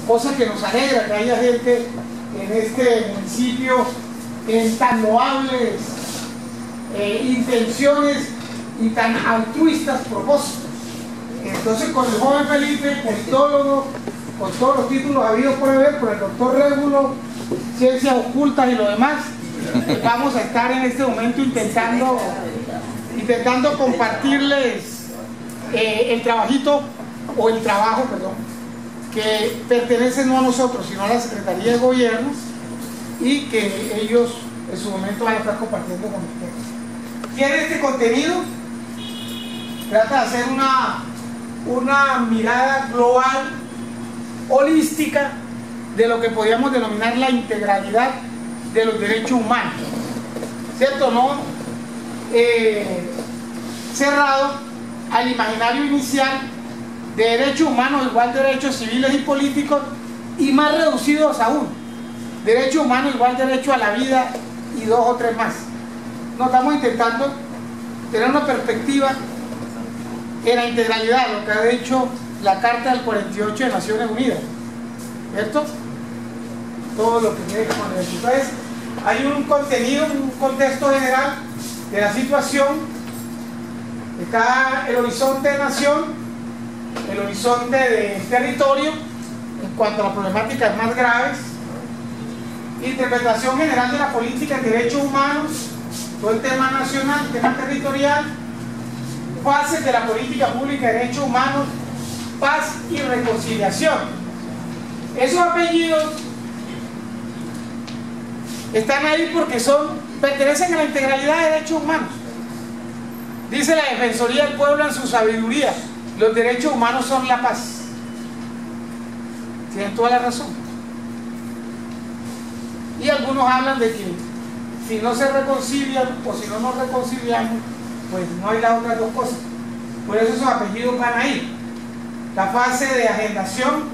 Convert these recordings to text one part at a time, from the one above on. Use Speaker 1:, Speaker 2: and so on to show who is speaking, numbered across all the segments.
Speaker 1: cosa que nos alegra que haya gente en este municipio en tan loables intenciones y tan altruistas propósitos. Entonces, con el joven Felipe, politólogo, con todos los títulos habidos por haber, con el doctor Régulo, ciencias ocultas y lo demás, vamos a estar en este momento intentando compartirles el trabajito, o el trabajo, perdón, que pertenece no a nosotros, sino a la Secretaría de Gobierno, y que ellos en su momento van a estar compartiendo con ustedes. ¿Quiere este contenido? Trata de hacer una mirada global, holística, de lo que podríamos denominar la integralidad de los derechos humanos, ¿cierto? No cerrado al imaginario inicial de derechos humanos igual derechos civiles y políticos, y más reducidos aún, derechos humanos igual derecho a la vida y 2 o 3 más. No, estamos intentando tener una perspectiva en la integralidad, lo que ha hecho la Carta del 48 de Naciones Unidas, ¿cierto? Todo lo que tiene que poner. Entonces, hay un contenido, un contexto general de la situación. Está el horizonte de nación, el horizonte de territorio en cuanto a las problemáticas más graves, interpretación general de la política en derechos humanos, todo el tema nacional, tema territorial, fases de la política pública de derechos humanos, paz y reconciliación. Esos apellidos están ahí porque pertenecen a la integralidad de derechos humanos. Dice la Defensoría del Pueblo en su sabiduría: los derechos humanos son la paz. Tienen toda la razón. Y algunos hablan de que si no se reconcilian o si no nos reconciliamos, pues no hay las otras 2 cosas. Por eso esos apellidos van ahí. La fase de agendación,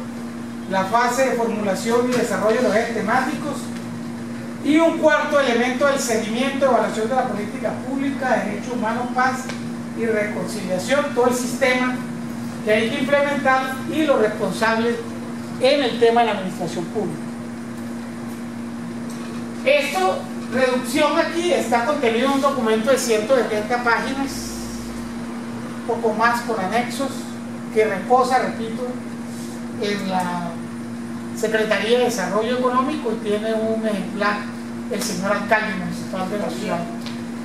Speaker 1: la fase de formulación y desarrollo de los ejes temáticos, y un cuarto elemento del seguimiento, evaluación de la política pública, derechos humanos, paz y reconciliación, todo el sistema que hay que implementar y los responsables en el tema de la administración pública. Esto, reducción aquí, está contenido en un documento de 170 páginas, poco más con anexos, que reposa, repito, en la Secretaría de Desarrollo Económico, y tiene un ejemplar el señor alcalde municipal de la ciudad,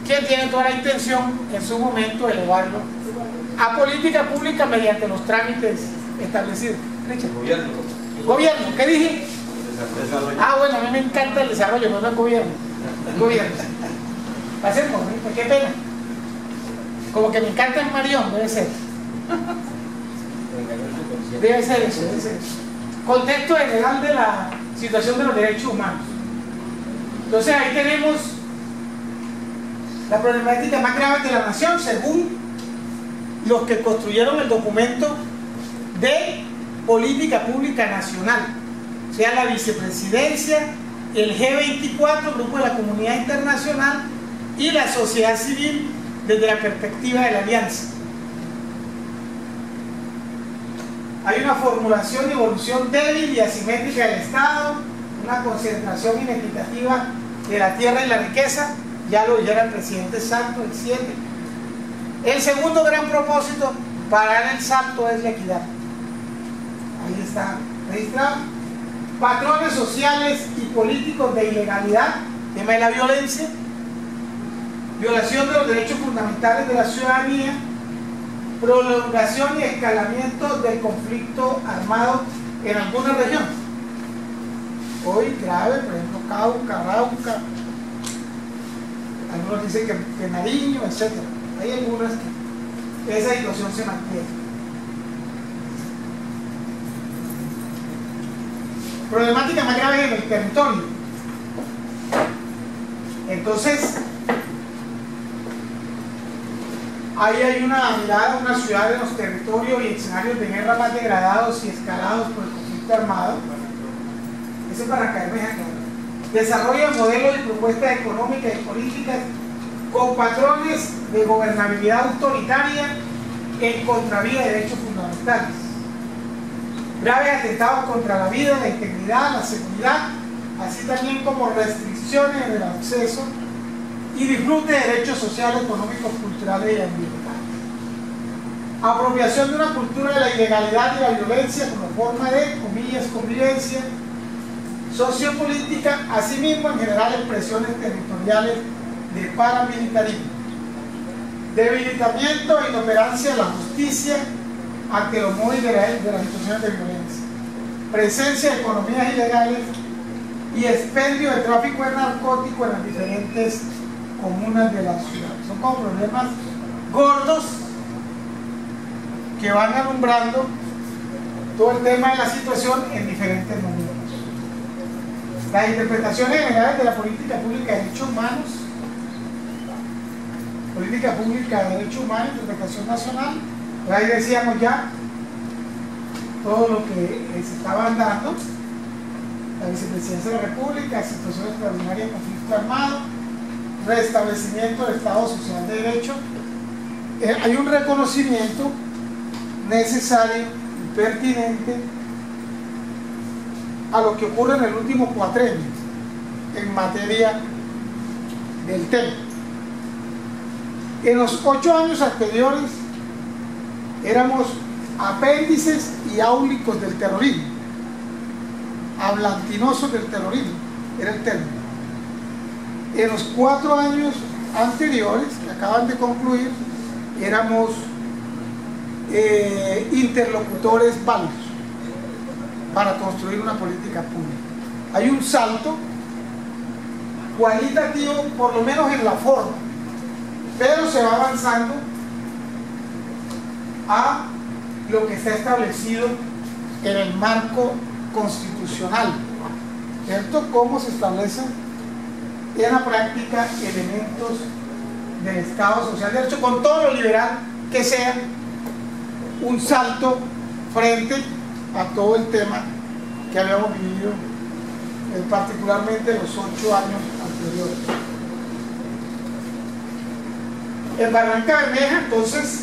Speaker 1: quien tiene toda la intención en su momento de elevarlo a política pública mediante los trámites establecidos. Gobierno, ¿qué dije? Ah, bueno, a mí me encanta el desarrollo, no el gobierno. El gobierno. Pasemos, qué pena. Como que me encanta el Marión, debe ser. Debe ser eso, debe ser eso. Contexto general de la situación de los derechos humanos. Entonces ahí tenemos la problemática más grave de la nación según los que construyeron el documento de política pública nacional, o sea, la vicepresidencia, el G24, Grupo de la Comunidad Internacional, y la sociedad civil desde la perspectiva de la alianza. Hay una formulación y evolución débil y asimétrica del Estado, una concentración inequitativa de la tierra y la riqueza, ya lo dijera el presidente Santos, el 7. El segundo gran propósito para dar el salto es la equidad. Ahí está registrado. Patrones sociales y políticos de ilegalidad, tema de la violencia, violación de los derechos fundamentales de la ciudadanía, prolongación y escalamiento del conflicto armado en alguna región. Hoy grave, por ejemplo, Cauca, Arauca, algunos dicen que Nariño, etc. Hay algunas que esa situación se mantiene. Problemática más grave en el territorio. Entonces, ahí hay una mirada a una ciudad de los territorios y escenarios de guerra más degradados y escalados por el conflicto armado. Eso es para caerme acá. Desarrolla modelos y propuestas económicas y políticas con patrones de gobernabilidad autoritaria en contravía de derechos fundamentales. graves atentados contra la vida, la integridad, la seguridad, así también como restricciones en el acceso y disfrute de derechos sociales, económicos, culturales y ambientales. Apropiación de una cultura de la ilegalidad y la violencia como forma de, comillas, convivencia sociopolítica, asimismo en general expresiones territoriales de paramilitarismo. Debilitamiento e inoperancia de la justicia ante los móviles de las situaciones de violencia. Presencia de economías ilegales y expendio de tráfico de narcóticos en las diferentes comunas de la ciudad. Son como problemas gordos que van alumbrando todo el tema de la situación en diferentes momentos. Las interpretaciones generales de la política pública de derechos humanos, política pública de derechos humanos, interpretación nacional, pues ahí decíamos ya todo lo que se estaban dando: la vicepresidencia de la República, situación extraordinaria de conflicto armado, restablecimiento del Estado Social de Derecho. Hay un reconocimiento necesario y pertinente a lo que ocurre en el último cuatrenio en materia del tema. En los 8 años anteriores éramos apéndices y áulicos del terrorismo, hablantinosos del terrorismo, era el término. En los 4 años anteriores, que acaban de concluir, éramos interlocutores válidos para construir una política pública. Hay un salto cualitativo, por lo menos en la forma, pero se va avanzando a lo que está establecido en el marco constitucional, ¿cierto? Cómo se establecen en la práctica elementos del Estado Social de Derecho, con todo lo liberal que sea, un salto frente a todo el tema que habíamos vivido, particularmente en los 8 años anteriores. En Barranca Bermeja, entonces,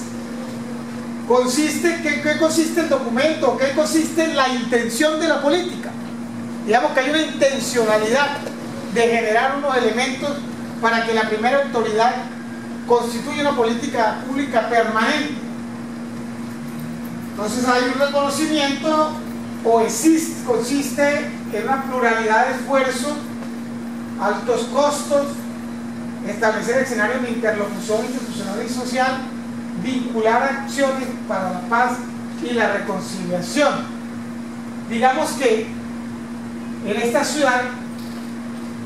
Speaker 1: ¿qué consiste el documento? ¿Qué consiste la intención de la política? Digamos que hay una intencionalidad de generar unos elementos para que la primera autoridad constituya una política pública permanente. Entonces hay un reconocimiento, consiste en una pluralidad de esfuerzos, altos costos, establecer escenarios de interlocución institucional y social, vincular acciones para la paz y la reconciliación. Digamos que en esta ciudad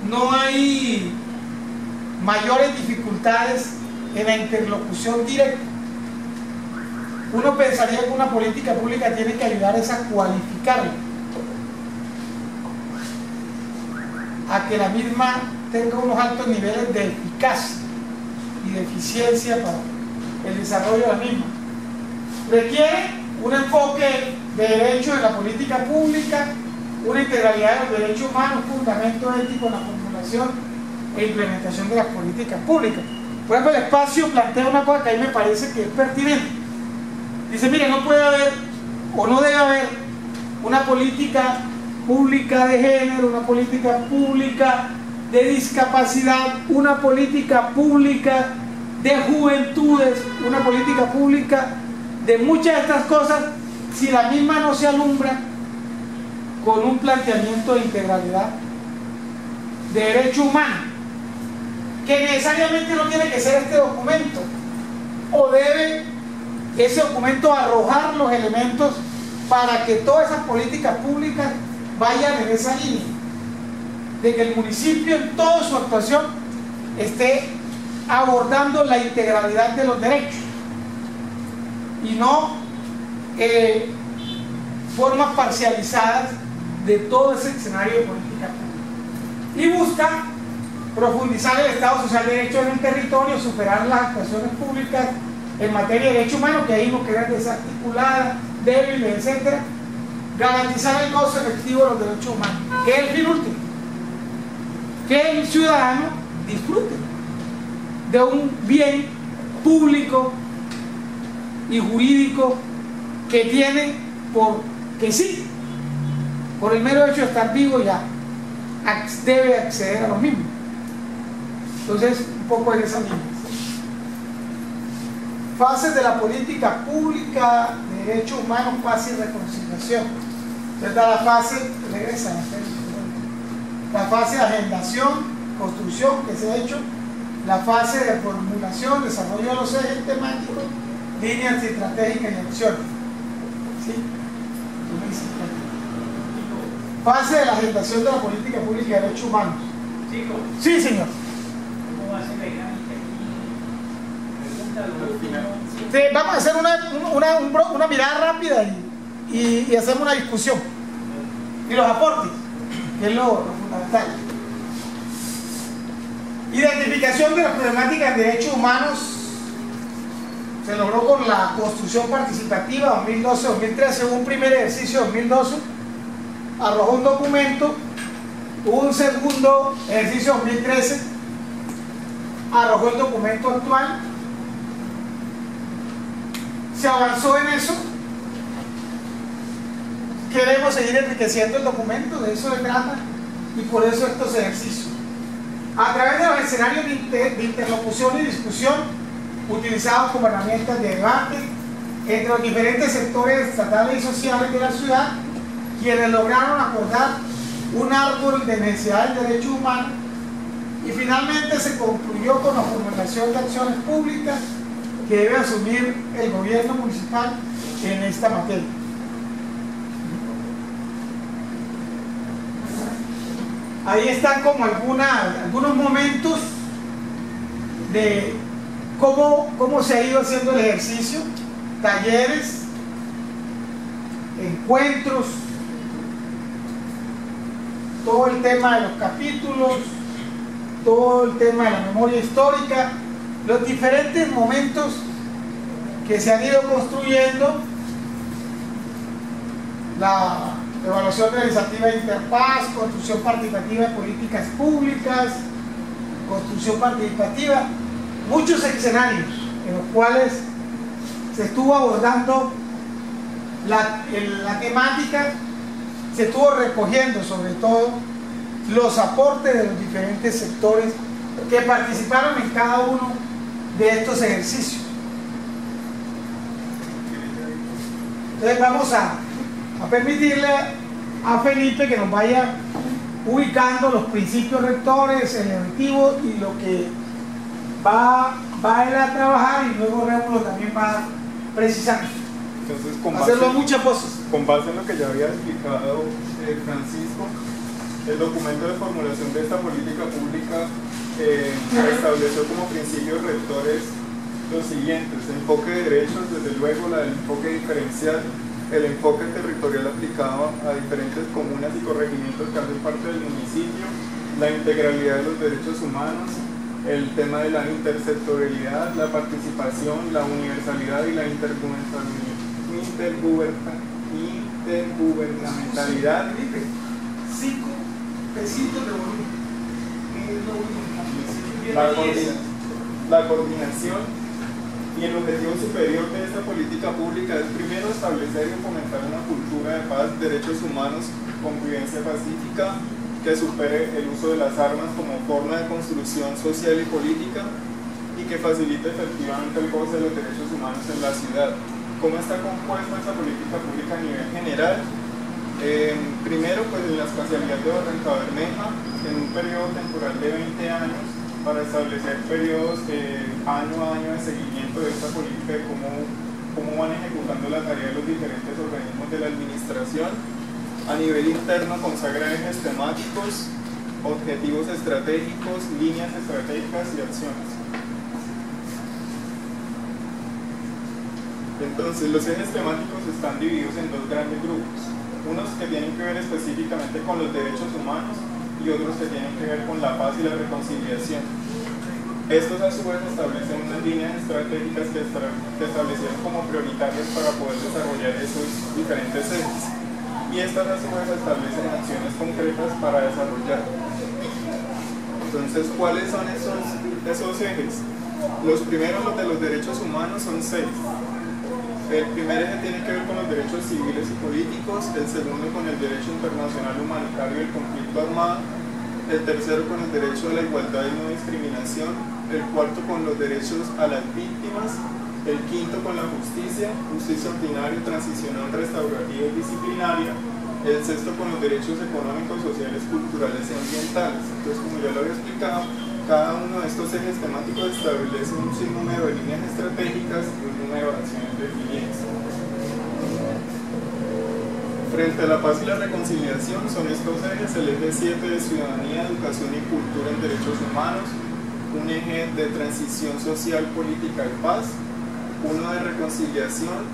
Speaker 1: no hay mayores dificultades en la interlocución directa. Uno pensaría que una política pública tiene que ayudar a cualificarla, a que la misma tenga unos altos niveles de eficacia y de eficiencia para el desarrollo de la misma. Requiere un enfoque de derechos en la política pública, una integralidad de los derechos humanos, un fundamento ético en la formulación e implementación de las políticas públicas. Por ejemplo, el espacio plantea una cosa que a mí me parece que es pertinente. Dice, mire, no puede haber o no debe haber una política pública de género, una política pública de discapacidad, una política pública de juventudes, una política pública de muchas de estas cosas, si la misma no se alumbra con un planteamiento de integralidad de derecho humano, que necesariamente no tiene que ser este documento, o debe ese documento arrojar los elementos para que todas esas políticas públicas vayan en esa línea, de que el municipio en toda su actuación esté abordando la integralidad de los derechos y no formas parcializadas de todo ese escenario de política pública, y busca profundizar el Estado Social de Derecho en el territorio, superar las actuaciones públicas en materia de derechos humanos, que ahí no quedan desarticuladas, débiles, etc. Garantizar el gozo efectivo de los derechos humanos, que es el fin último, que el ciudadano disfrute de un bien público y jurídico que tiene porque sí, por el mero hecho de estar vivo ya debe acceder a lo mismo. Entonces, un poco en esa línea. Fases de la política pública de derechos humanos, paz y reconciliación. Entonces está la fase, regresa, la fase de agendación, construcción que se ha hecho, la fase de formulación, desarrollo de los ejes temáticos, líneas estratégicas y acciones. ¿Sí? Fase de la agendación de la política pública de derechos humanos.
Speaker 2: Chicos.
Speaker 1: Sí, señor.
Speaker 2: ¿Cómo va a ser la dinámica aquí?
Speaker 1: Sí, vamos a hacer una mirada rápida y hacemos una discusión. Y los aportes, que es lo fundamental. Identificación de las problemáticas de derechos humanos se logró con la construcción participativa 2012-2013, un primer ejercicio 2012, arrojó un documento, hubo un segundo ejercicio 2013, arrojó el documento actual, se avanzó en eso, queremos seguir enriqueciendo el documento, de eso se trata, y por eso estos ejercicios. A través de los escenarios de interlocución y discusión, utilizados como herramientas de debate entre los diferentes sectores estatales y sociales de la ciudad, quienes lograron acordar un árbol de necesidades de derechos humanos, y finalmente se concluyó con la formulación de acciones públicas que debe asumir el gobierno municipal en esta materia. Ahí están como algunos momentos de cómo se ha ido haciendo el ejercicio, talleres, encuentros, todo el tema de los capítulos, todo el tema de la memoria histórica, los diferentes momentos que se han ido construyendo, la evaluación realizativa de Interpaz, construcción participativa de políticas públicas, construcción participativa, muchos escenarios en los cuales se estuvo abordando la temática, se estuvo recogiendo sobre todo los aportes de los diferentes sectores que participaron en cada uno de estos ejercicios. Entonces vamos a permitirle a Felipe que nos vaya ubicando los principios rectores, el objetivo y lo que va él a trabajar, y luego Rémulo también va precisando.
Speaker 3: Entonces,
Speaker 1: hacerlo muchas cosas.
Speaker 3: Con base en lo que ya había explicado Francisco, el documento de formulación de esta política pública estableció como principios rectores los siguientes: enfoque de derechos, desde luego el enfoque diferencial, el enfoque territorial aplicado a diferentes comunas y corregimientos que hacen parte del municipio, la integralidad de los derechos humanos, el tema de la intersectorialidad, la participación, la universalidad y la intergubernamentalidad.
Speaker 1: 5 pesitos de volumen.
Speaker 3: La coordinación. Y el objetivo superior de esta política pública es primero establecer y fomentar una cultura de paz, derechos humanos, convivencia pacífica, que supere el uso de las armas como forma de construcción social y política, y que facilite efectivamente el goce de los derechos humanos en la ciudad. ¿Cómo está compuesta esta política pública a nivel general? Primero, pues en la espacialidad de Barranca Bermeja, en un periodo temporal de 20 años, para establecer periodos año a año de seguimiento de esta política, de cómo van ejecutando la tarea de los diferentes organismos de la administración. A nivel interno consagra ejes temáticos, objetivos estratégicos, líneas estratégicas y acciones. Entonces, los ejes temáticos están divididos en dos grandes grupos: unos que tienen que ver específicamente con los derechos humanos y otros que tienen que ver con la paz y la reconciliación. Estos a su vez establecen unas líneas estratégicas que establecieron como prioritarias para poder desarrollar esos diferentes ejes, y estas a su vez establecen acciones concretas para desarrollar. Entonces, ¿cuáles son esos ejes? Los primeros, los de los derechos humanos, son 6. El primer eje tiene que ver con los derechos civiles y políticos, el segundo con el derecho internacional humanitario y el conflicto armado, el tercero con el derecho a la igualdad y no discriminación, el cuarto con los derechos a las víctimas, el quinto con la justicia, justicia ordinaria, transicional, restaurativa y disciplinaria, el sexto con los derechos económicos, sociales, culturales y ambientales. Entonces, como ya lo había explicado, cada uno de estos ejes temáticos establece un sinnúmero de líneas estratégicas y un número de acciones definidas. Frente a la paz y la reconciliación son estos ejes: el eje 7 de ciudadanía, educación y cultura en derechos humanos, un eje de transición social, política y paz, uno de reconciliación,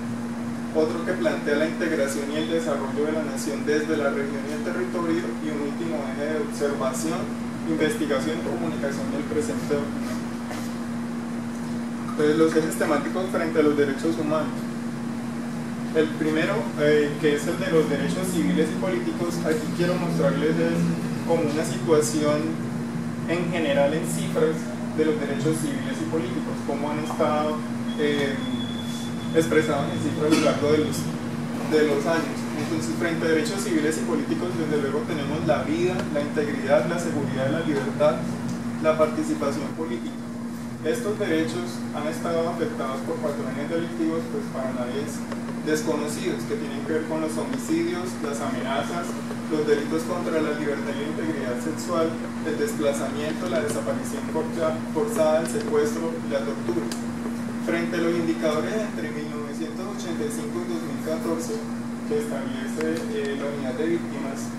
Speaker 3: otro que plantea la integración y el desarrollo de la nación desde la región y el territorio, y un último eje de observación, investigación y comunicación del presente documento. Entonces, los ejes temáticos frente a los derechos humanos. El primero, que es el de los derechos civiles y políticos, aquí quiero mostrarles como una situación en general en cifras de los derechos civiles y políticos, cómo han estado expresados en cifras a lo largo de los años. Entonces, frente a derechos civiles y políticos, desde luego tenemos la vida, la integridad, la seguridad, la libertad, la participación política. Estos derechos han estado afectados por patrones delictivos, pues para nadie es desconocidos, que tienen que ver con los homicidios, las amenazas, los delitos contra la libertad y la integridad sexual, el desplazamiento, la desaparición forzada, el secuestro y la tortura. Frente a los indicadores entre 1985 y 2014 que establece la unidad de víctimas,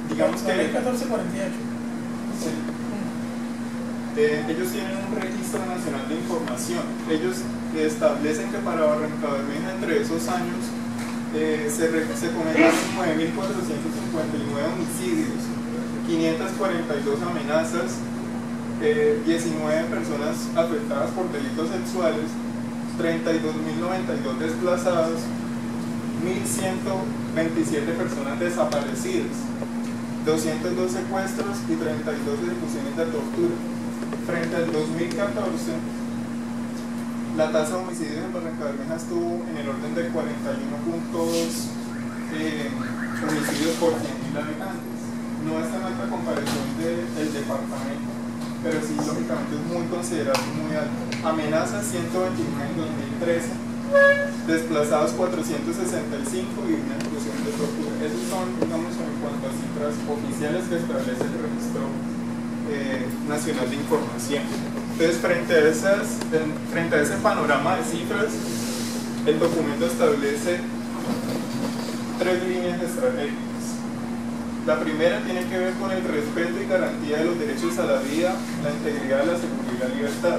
Speaker 3: digamos que
Speaker 1: 1448.
Speaker 3: sí, ellos tienen un registro nacional de información. Ellos establecen que para Barrancabermeja entre esos años se cometen 9.459 homicidios, 542 amenazas, 19 personas afectadas por delitos sexuales, 32.092 desplazados, 1.127 personas desaparecidas, 202 secuestros y 32 ejecuciones de tortura. Frente al 2014, la tasa de homicidios en Barrancabermeja estuvo en el orden de 41.2 homicidios por 100.000 habitantes. No es tan alta comparación del departamento, pero sí, lógicamente es muy considerable, muy alto. Amenazas 129 en 2013, desplazados 465 y una ejecución de tortura. Esos son, digamos, en cuanto a cifras oficiales que establece el Registro Nacional de Información. Entonces, frente a ese panorama de cifras, el documento establece 3 líneas estratégicas. La primera tiene que ver con el respeto y garantía de los derechos a la vida, la integridad, la seguridad y la libertad.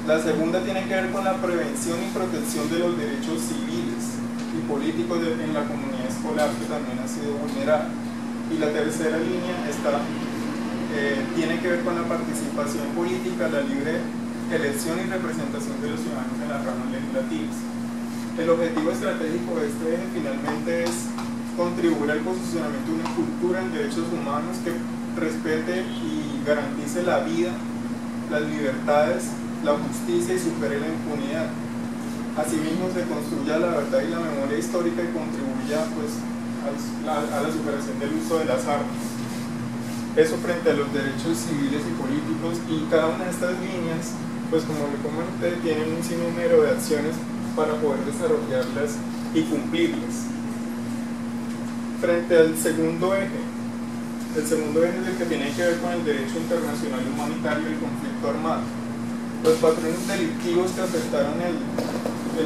Speaker 3: La segunda tiene que ver con la prevención y protección de los derechos civiles y políticos en la comunidad escolar, que también ha sido vulnerada. Y la tercera línea tiene que ver con la participación política, la libre elección y representación de los ciudadanos en las ramas legislativas. El objetivo estratégico de este eje finalmente es contribuir al posicionamiento de una cultura en derechos humanos que respete y garantice la vida, las libertades, la justicia y supere la impunidad. Asimismo, se construya la verdad y la memoria histórica y contribuya pues, a la superación del uso de las armas. Eso frente a los derechos civiles y políticos, y cada una de estas líneas, pues como le comenté, tienen un sinnúmero de acciones para poder desarrollarlas y cumplirlas. Frente al segundo eje, el segundo eje es el que tiene que ver con el derecho internacional humanitario y el conflicto armado. Los patrones delictivos que afectaron el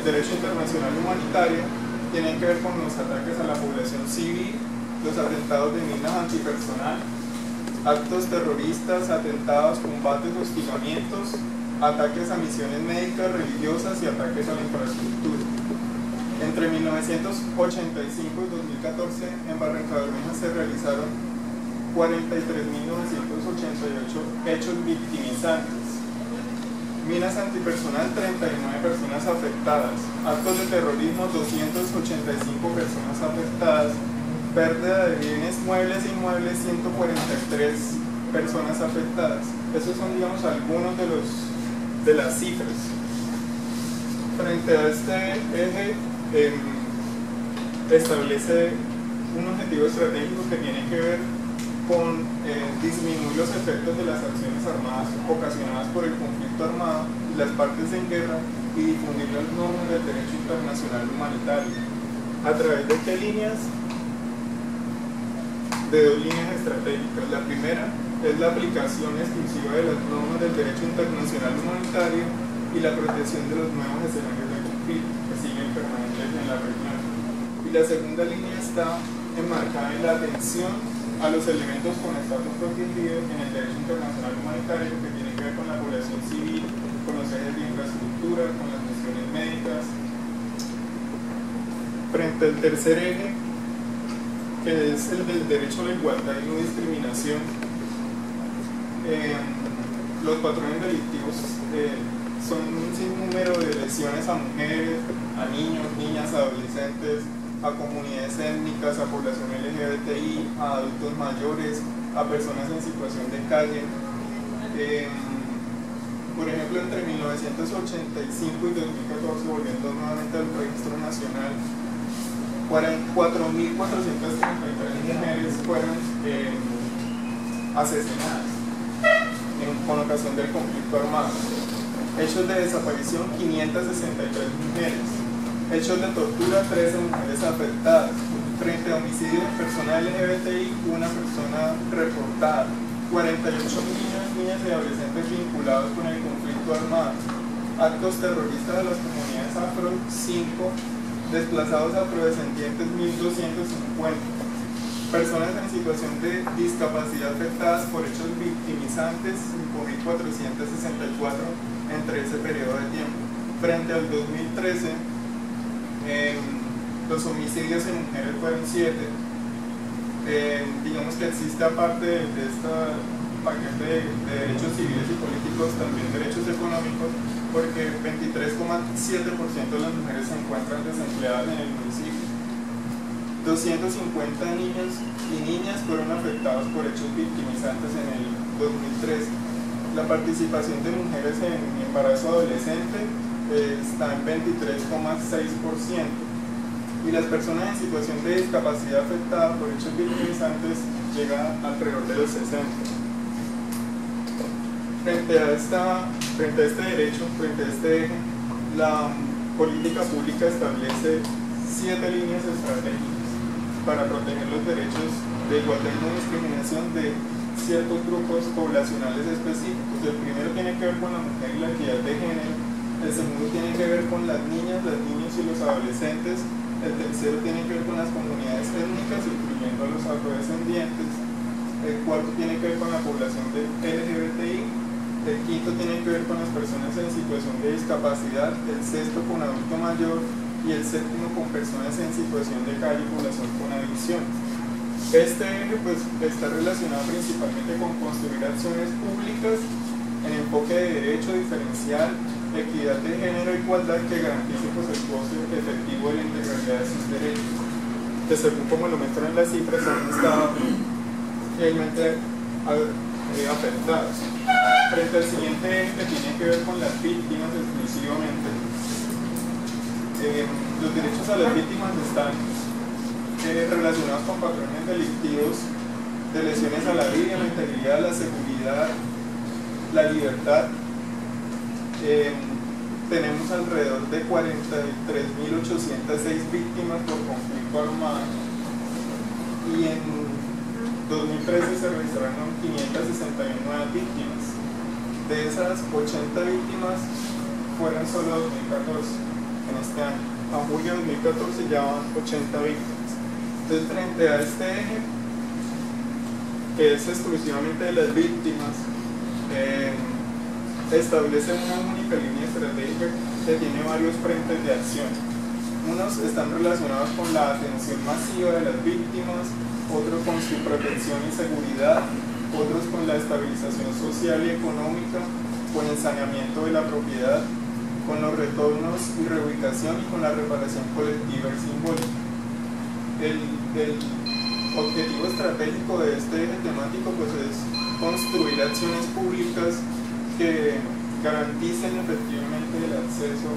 Speaker 3: derecho internacional humanitario tienen que ver con los ataques a la población civil, los atentados de minas antipersonal, actos terroristas, atentados, combates, hostigamientos, ataques a misiones médicas, religiosas y ataques a la infraestructura. Entre 1985 y 2014 en Barrancabermeja se realizaron 43.988 hechos victimizantes. Minas antipersonal, 39 personas afectadas. Actos de terrorismo, 285 personas afectadas. Pérdida de bienes muebles e inmuebles, 143 personas afectadas. Esos son, digamos, algunos de las cifras. Frente a este eje, establece un objetivo estratégico que tiene que ver con disminuir los efectos de las acciones armadas ocasionadas por el conflicto armado y las partes en guerra y difundir las normas del derecho internacional humanitario. ¿A través de qué líneas? De dos líneas estratégicas. La primera es la aplicación exclusiva de las normas del derecho internacional humanitario y la protección de los nuevos escenarios de conflicto que siguen permanentes en la región. Y la segunda línea está enmarcada en la atención a los elementos con estatus protegido en el derecho internacional humanitario que tiene que ver con la población civil, con los ejes de infraestructura, con las misiones médicas. Frente al tercer eje, que es el del derecho a la igualdad y no discriminación, los patrones delictivos son un sinnúmero de lesiones a mujeres, a niños, niñas, adolescentes, a comunidades étnicas, a población LGBTI, a adultos mayores, a personas en situación de calle. Por ejemplo, entre 1985 y 2014, volviendo nuevamente al registro nacional, 4.433 mujeres fueron asesinadas con ocasión del conflicto armado. Hechos de desaparición, 563 mujeres. Hechos de tortura, 13 mujeres afectadas. Frente a homicidio de persona LGBTI, una persona reportada. 48 niños, niñas y adolescentes vinculados con el conflicto armado. Actos terroristas de las comunidades afro, 5. Desplazados afrodescendientes, 1.250. Personas en situación de discapacidad afectadas por hechos victimizantes, 5.464 entre ese periodo de tiempo. Frente al 2013, los homicidios en mujeres fueron 7. Digamos que existe, aparte de este paquete de derechos civiles y políticos, también derechos económicos, porque 23,7% de las mujeres se encuentran desempleadas en el municipio. 250 niños y niñas fueron afectados por hechos victimizantes en el 2013. La participación de mujeres en embarazo adolescente está en 23,6%, y las personas en situación de discapacidad afectada por hechos victimizantes llega alrededor de los 60%. Frente a este derecho, frente a este eje, la política pública establece 7 líneas estratégicas para proteger los derechos de igualdad y no discriminación de ciertos grupos poblacionales específicos. El primero tiene que ver con la mujer y la equidad de género. El segundo tiene que ver con las niñas, los niños y los adolescentes. El tercero tiene que ver con las comunidades étnicas, incluyendo a los afrodescendientes. El cuarto tiene que ver con la población de LGBTI. El quinto tiene que ver con las personas en situación de discapacidad. El sexto con adulto mayor. Y el séptimo con personas en situación de calle y población con adicción. Este eje pues, está relacionado principalmente con construir acciones públicas en enfoque de derecho diferencial, equidad de género e igualdad que garantice pues, el goce efectivo de la integralidad de sus derechos, que según como lo muestran las cifras han estado realmente afectados. Frente al siguiente eje que tiene que ver con las víctimas exclusivamente, los derechos a las víctimas están relacionados con patrones delictivos de lesiones a la vida, la integridad, la seguridad, la libertad. Tenemos alrededor de 43.806 víctimas por conflicto armado y en 2013 se registraron 569 víctimas. De esas, 80 víctimas fueron solo 2014. En este año, a julio de 2014 ya van 80 víctimas. Entonces, frente a este eje, que es exclusivamente de las víctimas, establece una única línea estratégica que tiene varios frentes de acción. Unos están relacionados con la atención masiva de las víctimas, otros con su protección y seguridad, otros con la estabilización social y económica, con el saneamiento de la propiedad, con los retornos y reubicación y con la reparación colectiva y simbólica. El objetivo estratégico de este eje temático pues, es construir acciones públicas que garanticen efectivamente el acceso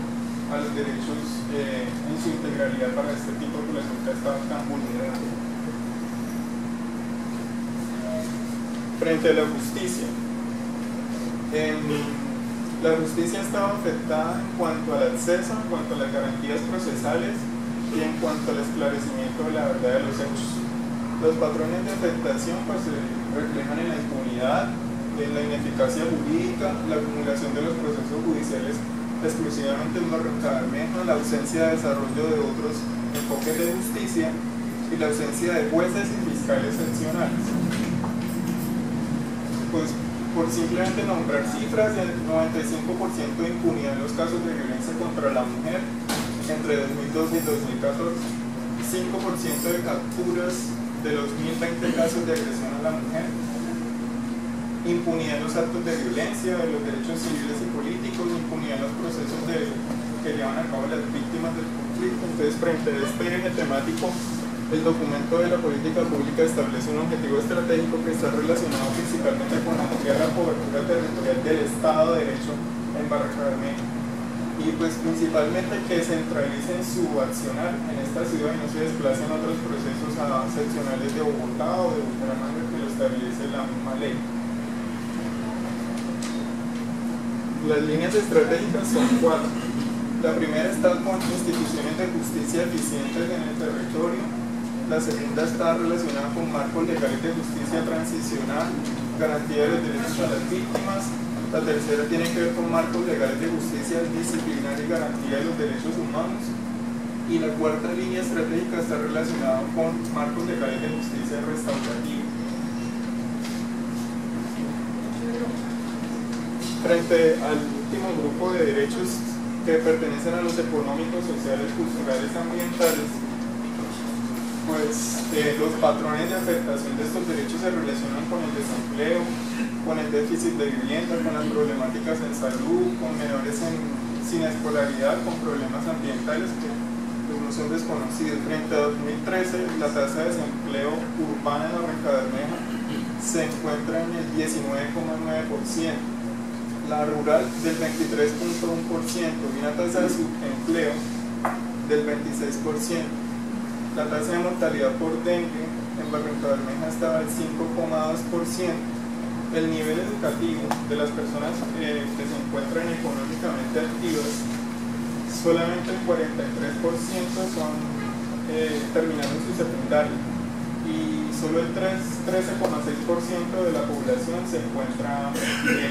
Speaker 3: a los derechos en su integralidad para este tipo de población que está tan vulnerable. Frente a la justicia, la justicia estaba afectada en cuanto al acceso, en cuanto a las garantías procesales y en cuanto al esclarecimiento de la verdad de los hechos. Los patrones de afectación pues, se reflejan en la impunidad, en la ineficacia jurídica, la acumulación de los procesos judiciales exclusivamente en Barrancabermeja, la ausencia de desarrollo de otros enfoques de justicia y la ausencia de jueces y fiscales seccionales. Pues por simplemente nombrar cifras, el 95% de impunidad en los casos de violencia contra la mujer entre 2012 y 2014, 5% de capturas de los 1020 casos de agresión a la mujer, impunidad en los actos de violencia, de los derechos civiles y políticos, impunidad en los procesos que llevan a cabo las víctimas del conflicto. Entonces, frente a este eje temático, el documento de la política pública establece un objetivo estratégico que está relacionado principalmente con ampliar la cobertura territorial del Estado de Derecho en Barrancabermeja y pues principalmente que centralicen su accionar en esta ciudad y no se desplacen otros procesos a seccionales de Bogotá o de Bucaramanga que lo establece la misma ley. Las líneas estratégicas son 4. La primera está con instituciones de justicia eficientes en el territorio. La segunda está relacionada con marcos legales de justicia transicional, garantía de los derechos a las víctimas. La tercera tiene que ver con marcos legales de justicia disciplinaria y garantía de los derechos humanos. Y la cuarta línea estratégica está relacionada con marcos legales de justicia restaurativa. Frente al último grupo de derechos que pertenecen a los económicos, sociales, culturales, ambientales, pues los patrones de afectación de estos derechos se relacionan con el desempleo, con el déficit de vivienda, con las problemáticas en salud, con menores sin escolaridad, con problemas ambientales que no son desconocidos. Frente a 2013, la tasa de desempleo urbana en Barrancabermeja se encuentra en el 19,9%. La rural del 23,1% y una tasa de subempleo del 26%. La tasa de mortalidad por dengue en Barrancabermeja estaba al 5,2%. El nivel educativo de las personas que se encuentran económicamente activas, solamente el 43% son terminando su secundaria y solo el 13,6% de la población se encuentra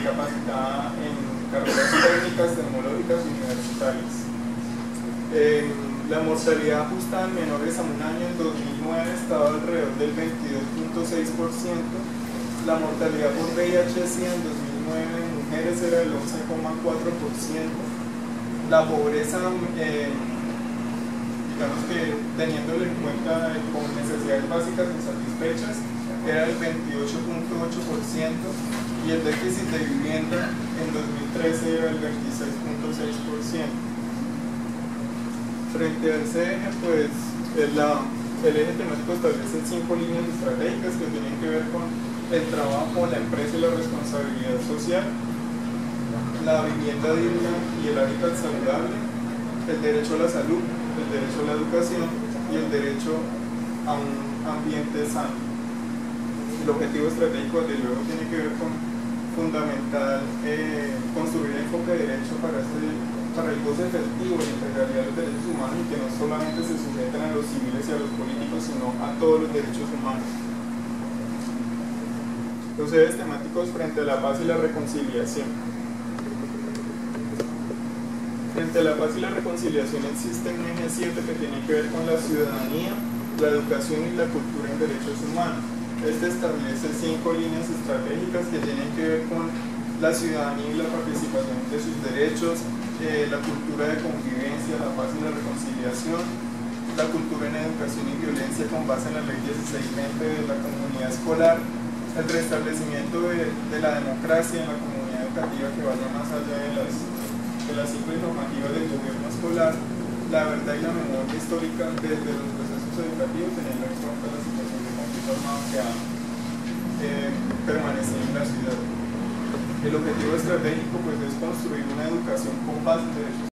Speaker 3: capacitada en carreras técnicas, tecnológicas y universitarias. La mortalidad ajustada en menores a un año en 2009 estaba alrededor del 22,6%. La mortalidad por VIH-Sida en 2009 en mujeres era del 11,4%. La pobreza, digamos que teniéndolo en cuenta con necesidades básicas insatisfechas, era del 28,8% y el déficit de vivienda en 2013 era el 26,6%. Frente a ese eje, pues el eje temático establece 5 líneas estratégicas que tienen que ver con el trabajo, la empresa y la responsabilidad social, la vivienda digna y el hábitat saludable, el derecho a la salud, el derecho a la educación y el derecho a un ambiente sano. El objetivo estratégico, desde luego, tiene que ver con fundamental construir el enfoque de derecho para el goce efectivo y integralidad de los derechos humanos y que no solamente se sujeten a los civiles y a los políticos, sino a todos los derechos humanos. Los ejes temáticos frente a la paz y la reconciliación. Frente a la paz y la reconciliación existe un eje 7 que tiene que ver con la ciudadanía, la educación y la cultura en derechos humanos. Este establece 5 líneas estratégicas que tienen que ver con la ciudadanía y la participación de sus derechos, la cultura de convivencia, la paz y la reconciliación, la cultura en educación y violencia con base en la ley 1620 de la comunidad escolar, el restablecimiento de la democracia en la comunidad educativa que vaya más allá de las simples normativas del gobierno escolar, la verdad y la memoria histórica desde los procesos educativos, teniendo en cuenta la situación de conflicto armado que ha permanecido en la ciudad. El objetivo estratégico pues, es construir una educación con base en derechos